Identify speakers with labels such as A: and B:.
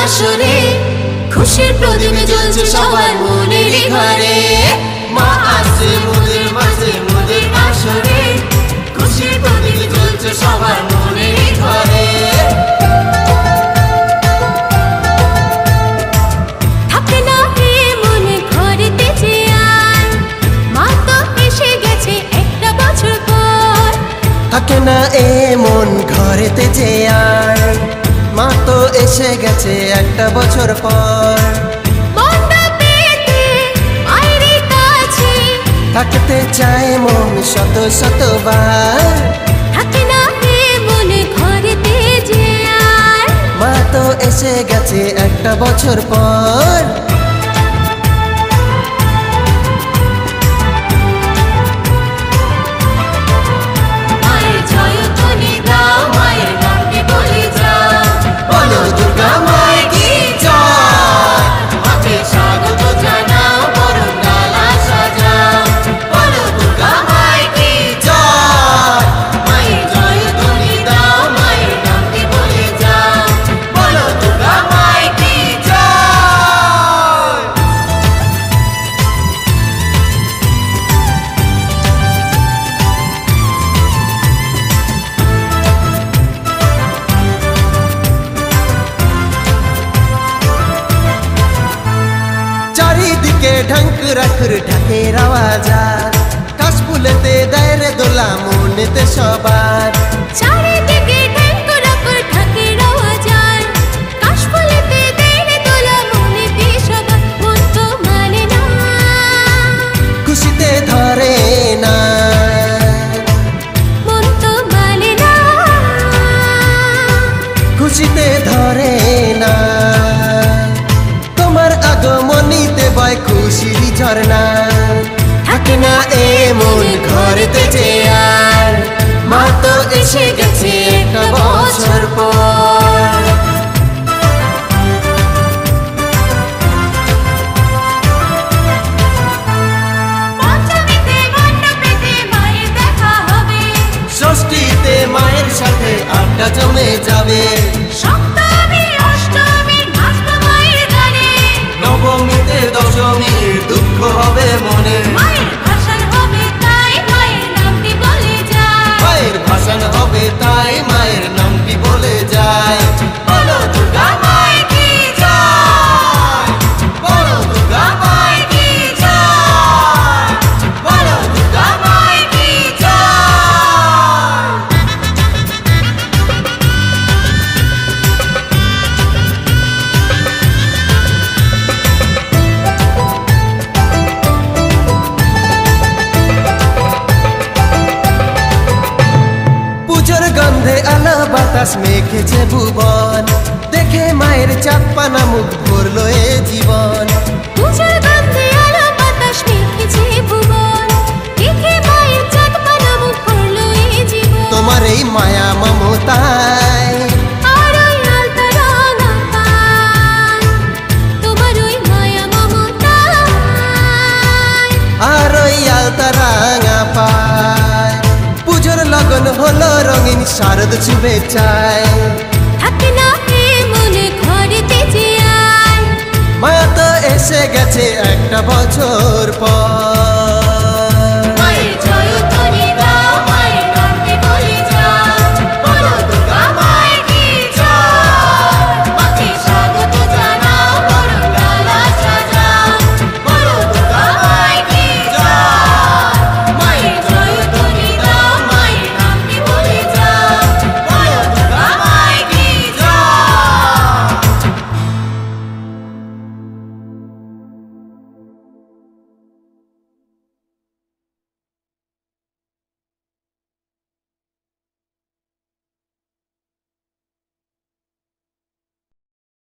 A: আসরে খুশির প্রদীপ জ্বলছে সবার মনের ঘরে। মা আসছে মোদের মাঝে মোদের আসরে খুশির প্রদীপ জ্বলছে সবার মনের ঘরে। থাকে না এমন ঘরেতে যে আর মা তো এসে গেছে একটা বছর পর।
B: থাকে না এমন ঘরেতে যে আর মা তো এসে গেছে একটা বছর পর। থাকতে চায় মন শত শতবার।
A: থাকে না এমন ঘরেতে যে আর
B: মা তো এসে গেছে একটা বছর পর।
A: মায়ের জয়ধ্বনি দাও, মায়ের নামকে বলে যাও,
B: বলো দুর্গা মায়ের কি জয়।
A: মাকে স্বাগত জানাও, বরণ ডালা সাজাও, বলো দুর্গা মায়ের কি
B: জয়।
A: মায়ের জয়ধ্বনি দাও, মায়ের নামকে বলে যাও, বলো দুর্গা মায়ের কি
B: জয়। চারিদিকে ঢঙ্ক রাখুর ঢাকের আওয়াজ, কাশফুলেতে দেয় রে দোলা মনেতে সবার।
A: চারিদিকে ঢেকুরাপুর ঢাকের আওয়াজ, কাশফুলেতে দেয় রে দোলা মনেতে সবার। মন তো মানে না,
B: খুশিতে ধরে না,
A: মন তো মানে না,
B: খুশিতে ধরে না। তোমার আগমনীতে বয় খুশির ঝর্ণা। থাকে না এমন ঘরেতে যে আর মা তো এসে গেছে একটা বছর পর।
A: পঞ্চমীতে মণ্ডপেতে মায়ের দেখা হবে,
B: ষষ্ঠীতে মায়ের সাথে আড্ডা জমে যাবে।
A: সপ্তমী অষ্টমী নাচবো মায়ের গানে,
B: নবমীতে দশমীর দুঃখ হবে মনে।
A: মায়ের ভাষণ হবে তাই মায়ের নামটি বলে যায়,
B: মায়ের ভাষণ হবে তাই মায়ের নামটি বলে যায়। বলো দুর্গা মায়ের কি জয়, বলো দুর্গা মায়ের কি জয়, বলো দুর্গা মায়ের কি জয়। পুজোর গন্ধে আলো বাতাস মেখেছে ভুবন, দেখে মায়ের চাপ্পানা মুখ ভরলো এ জীবন।
A: পূজার গন্ধে আলো বাতাস মেখেছে ভুবন, দেখে মায়ের চাঁদপানা মুখ ভরলো এ জীবন।
B: তোমার এই মায়া মমতায়,
A: আর ওই আলতা রাঙা পায়, তোমার ওই মায়া মমতায়,
B: আর ওই আলতা রাঙা পায়। পুজোর লগন হলো রঙিন শারদ শুভেচ্ছায়।
A: থাকে না এমন ঘরেতে যে আর
B: মায়া তো এসে গেছে একটা বছর পর।